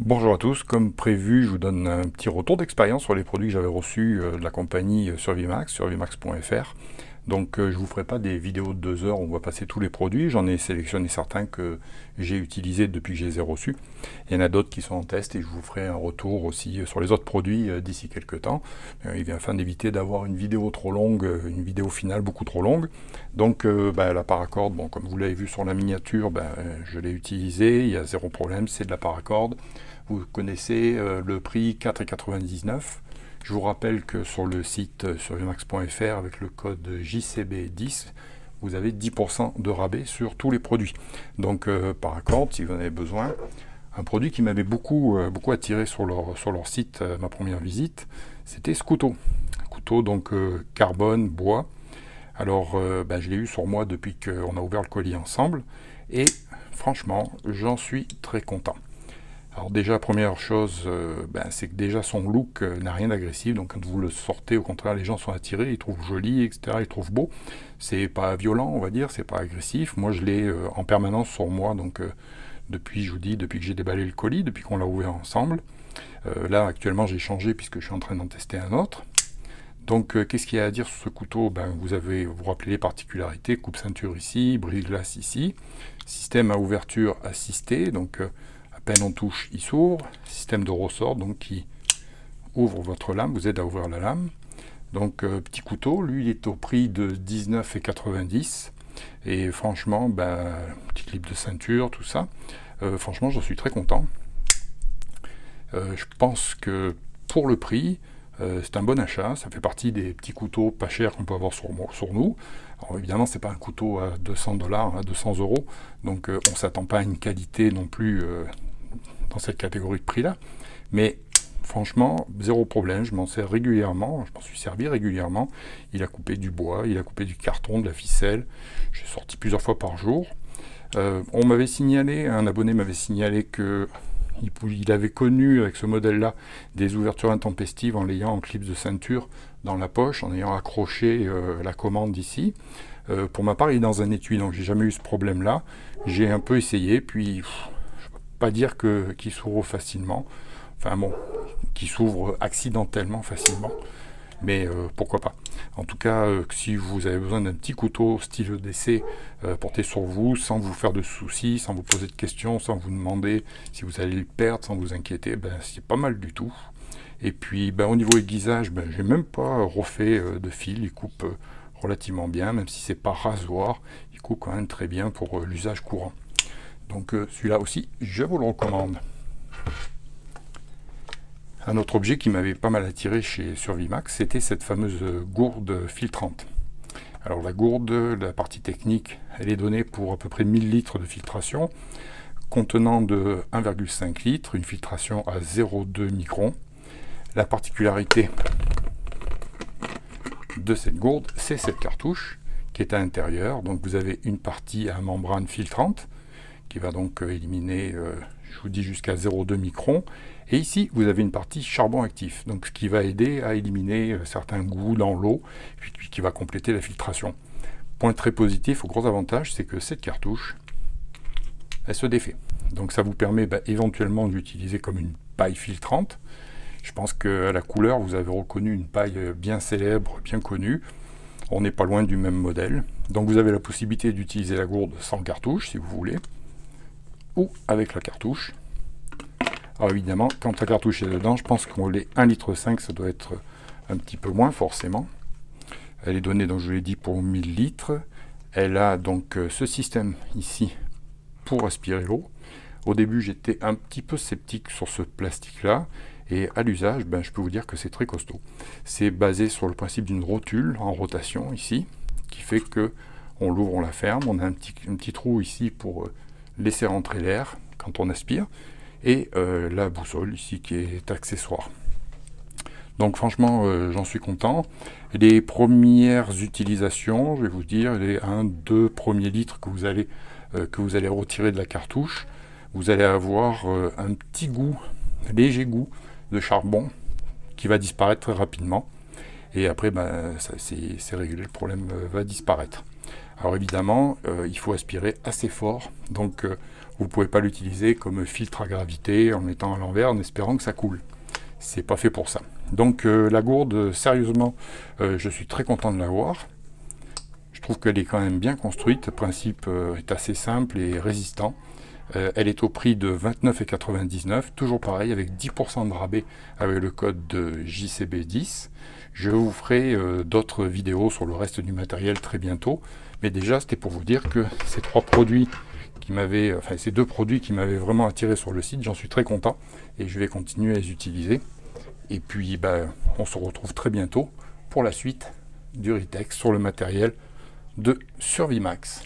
Bonjour à tous, comme prévu, je vous donne un petit retour d'expérience sur les produits que j'avais reçus de la compagnie Survimax, survimax.fr. Donc je ne vous ferai pas des vidéos de 2 heures où on va passer tous les produits, j'en ai sélectionné certains que j'ai utilisés depuis que je les ai reçus. Il y en a d'autres qui sont en test et je vous ferai un retour aussi sur les autres produits d'ici quelques temps. Afin d'éviter d'avoir une vidéo trop longue, une vidéo finale beaucoup trop longue. Donc la Paracord, bon, comme vous l'avez vu sur la miniature, je l'ai utilisé, il y a zéro problème, c'est de la Paracord. Vous connaissez le prix 4,99 €. Je vous rappelle que sur le site survimax.fr, avec le code JCB10, vous avez 10% de rabais sur tous les produits. Donc Paracord, si vous en avez besoin. Un produit qui m'avait beaucoup attiré sur leur site, ma première visite, c'était ce couteau. Un couteau donc carbone, bois. Alors je l'ai eu sur moi depuis qu'on a ouvert le colis ensemble. Et franchement, j'en suis très content. Alors déjà, première chose, c'est que déjà son look n'a rien d'agressif, donc quand vous le sortez, au contraire, les gens sont attirés, ils trouvent joli, etc., ils trouvent beau. C'est pas violent, on va dire, c'est pas agressif. Moi, je l'ai en permanence sur moi, donc depuis, je vous dis, depuis que j'ai déballé le colis, depuis qu'on l'a ouvert ensemble. Là, actuellement, j'ai changé puisque je suis en train d'en tester un autre. Donc, qu'est-ce qu'il y a à dire sur ce couteau? Vous rappelez les particularités, coupe-ceinture ici, brise-glace ici, système à ouverture assistée, donc à peine on touche, il s'ouvre, système de ressort, donc qui ouvre votre lame, vous aide à ouvrir la lame. Donc, petit couteau, lui, il est au prix de 19,90 €, et franchement, petit clip de ceinture, tout ça, franchement, j'en suis très content. Je pense que pour le prix, c'est un bon achat, ça fait partie des petits couteaux pas chers qu'on peut avoir sur nous. Alors évidemment, c'est pas un couteau à 200 $, à 200 €, donc on s'attend pas à une qualité non plus dans cette catégorie de prix-là. Mais franchement, zéro problème, je m'en sers régulièrement, je m'en suis servi régulièrement. Il a coupé du bois, il a coupé du carton, de la ficelle, j'ai sorti plusieurs fois par jour. On m'avait signalé, un abonné m'avait signalé que il avait connu avec ce modèle-là des ouvertures intempestives en l'ayant en clip de ceinture dans la poche, en ayant accroché la commande ici. Pour ma part, il est dans un étui, donc j'ai jamais eu ce problème-là. J'ai un peu essayé, puis je ne peux pas dire qu'il s'ouvre facilement. Enfin bon, qu'il s'ouvre accidentellement facilement. Mais pourquoi pas. En tout cas, si vous avez besoin d'un petit couteau style EDC porté sur vous, sans vous faire de soucis, sans vous poser de questions, sans vous demander si vous allez le perdre, sans vous inquiéter, c'est pas mal du tout. Et puis au niveau aiguisage, j'ai même pas refait de fil, il coupe relativement bien, même si c'est pas rasoir, il coupe quand même très bien pour l'usage courant. Donc celui-là aussi, je vous le recommande. Un autre objet qui m'avait pas mal attiré chez Survimax, c'était cette fameuse gourde filtrante. Alors la gourde, la partie technique, elle est donnée pour à peu près 1000 litres de filtration, contenant de 1,5 litres, une filtration à 0,2 microns. La particularité de cette gourde, c'est cette cartouche qui est à l'intérieur. Donc vous avez une partie à membrane filtrante, qui va donc éliminer, je vous dis, jusqu'à 0,2 microns. Et ici, vous avez une partie charbon actif, donc ce qui va aider à éliminer certains goûts dans l'eau, puis qui va compléter la filtration. Point très positif, au gros avantage, c'est que cette cartouche, elle se défait. Donc ça vous permet éventuellement d'utiliser comme une paille filtrante. Je pense qu'à la couleur, vous avez reconnu une paille bien célèbre, bien connue. On n'est pas loin du même modèle. Donc vous avez la possibilité d'utiliser la gourde sans cartouche, si vous voulez, ou avec la cartouche. Alors évidemment, quand la cartouche est dedans, je pense qu'on est 1,5 litre, ça doit être un petit peu moins forcément. Elle est donnée, donc je l'ai dit, pour 1000 litres. Elle a donc ce système ici pour aspirer l'eau. Au début, j'étais un petit peu sceptique sur ce plastique-là. Et à l'usage, je peux vous dire que c'est très costaud. C'est basé sur le principe d'une rotule en rotation ici, qui fait que on l'ouvre, on la ferme. On a un petit trou ici pour laisser rentrer l'air quand on aspire. Et la boussole ici qui est accessoire. Donc franchement, j'en suis content. Les premières utilisations, je vais vous dire, les 1-2 premiers litres que vous allez retirer de la cartouche, vous allez avoir un petit goût, léger goût de charbon qui va disparaître très rapidement. Et après, c'est réglé, le problème va disparaître. Alors évidemment, il faut aspirer assez fort, donc Vous ne pouvez pas l'utiliser comme filtre à gravité en mettant à l'envers en espérant que ça coule. C'est pas fait pour ça. Donc la gourde, sérieusement, je suis très content de l'avoir. Je trouve qu'elle est quand même bien construite. Le principe est assez simple et résistant. Elle est au prix de 29,99 €, toujours pareil, avec 10% de rabais avec le code de JCB10. Je vous ferai d'autres vidéos sur le reste du matériel très bientôt. Mais déjà, c'était pour vous dire que ces ces deux produits qui m'avaient vraiment attiré sur le site, j'en suis très content et je vais continuer à les utiliser. Et puis, on se retrouve très bientôt pour la suite du Ritex sur le matériel de Survimax.